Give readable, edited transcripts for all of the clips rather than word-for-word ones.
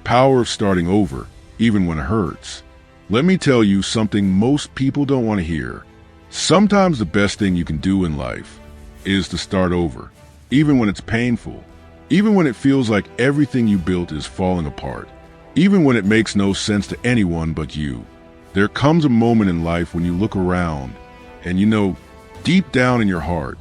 power of starting over, even when it hurts. Let me tell you something most people don't want to hear. Sometimes the best thing you can do in life is to start over, even when it's painful, even when it feels like everything you built is falling apart, even when it makes no sense to anyone but you. There comes a moment in life when you look around and you know, deep down in your heart,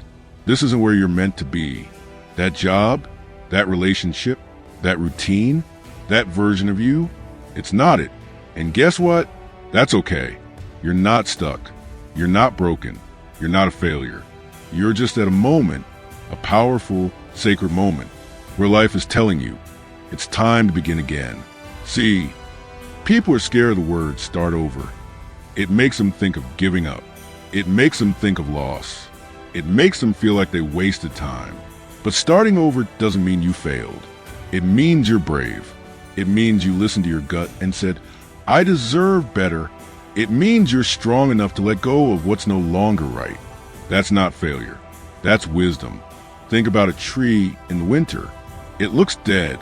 this isn't where you're meant to be. That job, that relationship, that routine, that version of you, it's not it. And guess what? That's okay. You're not stuck. You're not broken. You're not a failure. You're just at a moment, a powerful, sacred moment, where life is telling you, it's time to begin again. See, people are scared of the word start over. It makes them think of giving up. It makes them think of loss. It makes them feel like they wasted time. But starting over doesn't mean you failed. It means you're brave. It means you listened to your gut and said, I deserve better. It means you're strong enough to let go of what's no longer right. That's not failure. That's wisdom. Think about a tree in the winter. It looks dead.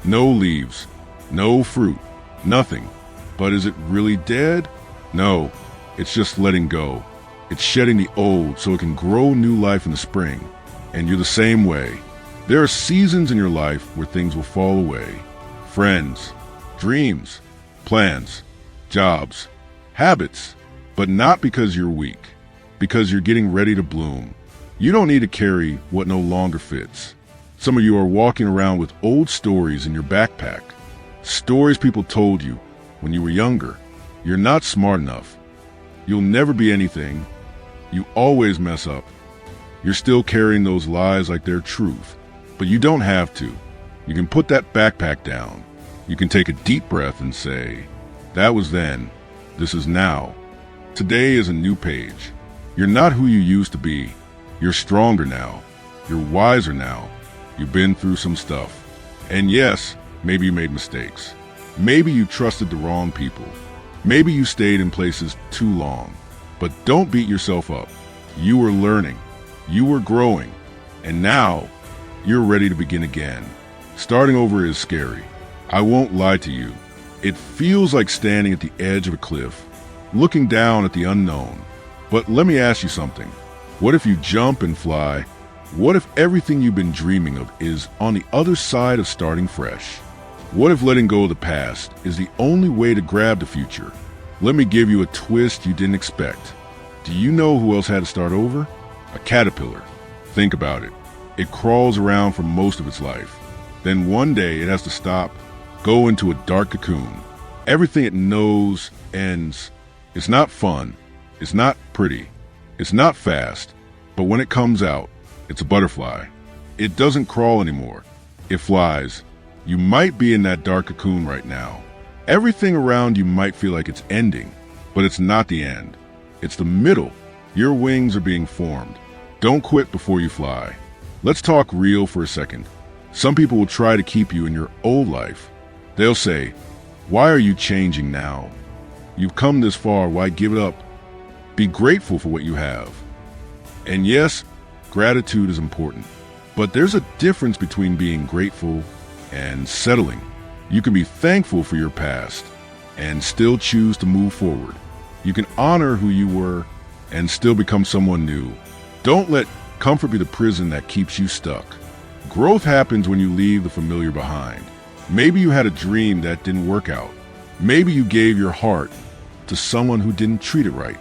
No leaves, no fruit, nothing. But is it really dead? No, it's just letting go. It's shedding the old so it can grow new life in the spring. And you're the same way. There are seasons in your life where things will fall away. Friends, dreams, plans, jobs, habits, but not because you're weak, because you're getting ready to bloom. You don't need to carry what no longer fits. Some of you are walking around with old stories in your backpack. Stories people told you when you were younger. You're not smart enough. You'll never be anything. You always mess up. You're still carrying those lies like they're truth. But you don't have to. You can put that backpack down. You can take a deep breath and say, that was then. This is now. Today is a new page. You're not who you used to be. You're stronger now. You're wiser now. You've been through some stuff. And yes, maybe you made mistakes. Maybe you trusted the wrong people. Maybe you stayed in places too long. But don't beat yourself up. You were learning. You were growing. And now, you're ready to begin again. Starting over is scary. I won't lie to you. It feels like standing at the edge of a cliff, looking down at the unknown. But let me ask you something. What if you jump and fly? What if everything you've been dreaming of is on the other side of starting fresh? What if letting go of the past is the only way to grab the future? Let me give you a twist you didn't expect. Do you know who else had to start over? A caterpillar. Think about it. It crawls around for most of its life. Then one day it has to stop, go into a dark cocoon. Everything it knows ends. It's not fun. It's not pretty. It's not fast. But when it comes out, it's a butterfly. It doesn't crawl anymore. It flies. You might be in that dark cocoon right now. Everything around you might feel like it's ending, but it's not the end. It's the middle. Your wings are being formed. Don't quit before you fly. Let's talk real for a second. Some people will try to keep you in your old life. They'll say, why are you changing now? You've come this far, why give it up? Be grateful for what you have. And yes, gratitude is important. But there's a difference between being grateful and settling. You can be thankful for your past and still choose to move forward. You can honor who you were and still become someone new. Don't let comfort be the prison that keeps you stuck. Growth happens when you leave the familiar behind. Maybe you had a dream that didn't work out. Maybe you gave your heart to someone who didn't treat it right.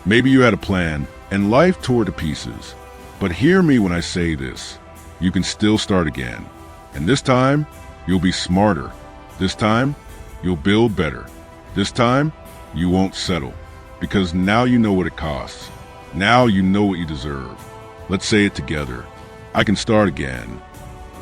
Maybe you had a plan and life tore to pieces. But hear me when I say this. You can still start again. And this time, you'll be smarter. This time, you'll build better. This time, you won't settle. Because now you know what it costs. Now you know what you deserve. Let's say it together. I can start again.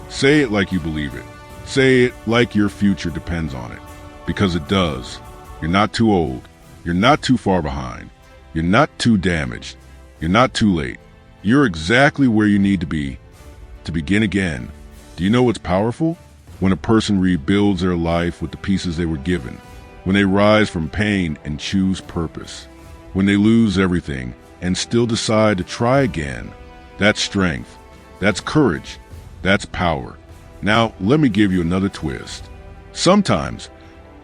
Say it like you believe it. Say it like your future depends on it. Because it does. You're not too old. You're not too far behind. You're not too damaged. You're not too late. You're exactly where you need to begin again. Do you know what's powerful? When a person rebuilds their life with the pieces they were given. When they rise from pain and choose purpose. When they lose everything and still decide to try again. That's strength. That's courage. That's power. Now, let me give you another twist. Sometimes,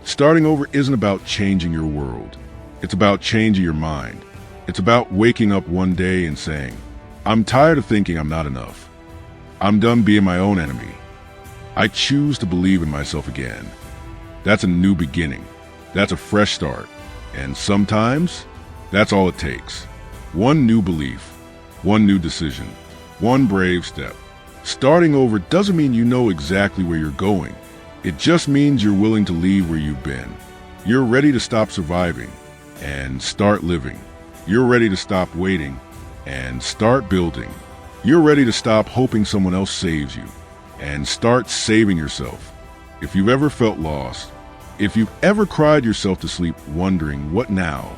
starting over isn't about changing your world. It's about changing your mind. It's about waking up one day and saying, I'm tired of thinking I'm not enough. I'm done being my own enemy. I choose to believe in myself again. That's a new beginning. That's a fresh start. And sometimes, that's all it takes. One new belief, one new decision, one brave step. Starting over doesn't mean you know exactly where you're going. It just means you're willing to leave where you've been. You're ready to stop surviving and start living. You're ready to stop waiting and start building. You're ready to stop hoping someone else saves you and start saving yourself. If you've ever felt lost, if you've ever cried yourself to sleep wondering what now,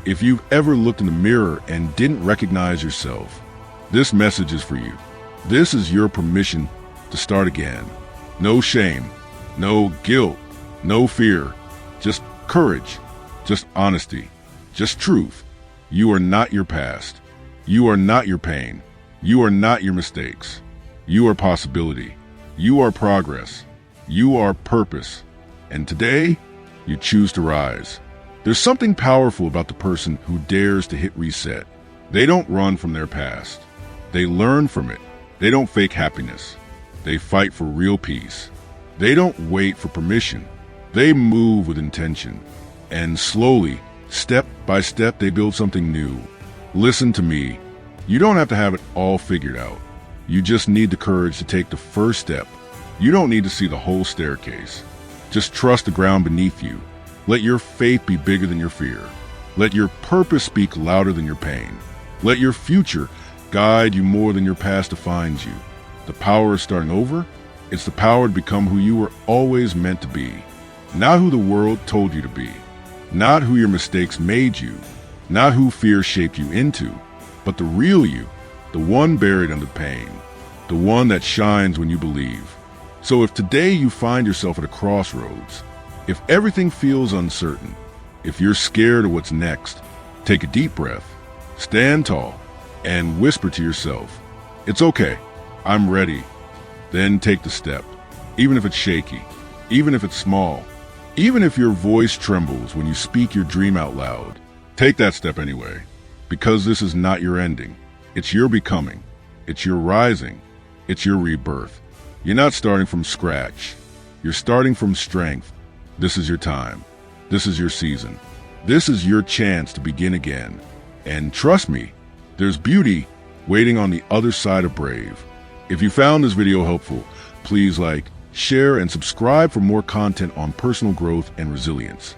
if you've ever looked in the mirror and didn't recognize yourself, this message is for you. This is your permission to start again. No shame, no guilt, no fear, just courage, just honesty, just truth. You are not your past. You are not your pain. You are not your mistakes. You are possibility. You are progress. You are purpose. And today, you choose to rise. There's something powerful about the person who dares to hit reset. They don't run from their past. They learn from it. They don't fake happiness. They fight for real peace. They don't wait for permission. They move with intention. And slowly, step by step, they build something new. Listen to me. You don't have to have it all figured out. You just need the courage to take the first step. You don't need to see the whole staircase. Just trust the ground beneath you. Let your faith be bigger than your fear. Let your purpose speak louder than your pain. Let your future guide you more than your past defines you. The power of starting over, it's the power to become who you were always meant to be. Not who the world told you to be. Not who your mistakes made you. Not who fear shaped you into. But the real you, the one buried under pain. The one that shines when you believe. So if today you find yourself at a crossroads, if everything feels uncertain, if you're scared of what's next, take a deep breath, stand tall, and whisper to yourself, it's okay, I'm ready. Then take the step, even if it's shaky, even if it's small, even if your voice trembles when you speak your dream out loud. Take that step anyway, because this is not your ending. It's your becoming. It's your rising. It's your rebirth. You're not starting from scratch. You're starting from strength. This is your time. This is your season. This is your chance to begin again. And trust me, there's beauty waiting on the other side of brave. If you found this video helpful, please like, share, and subscribe for more content on personal growth and resilience.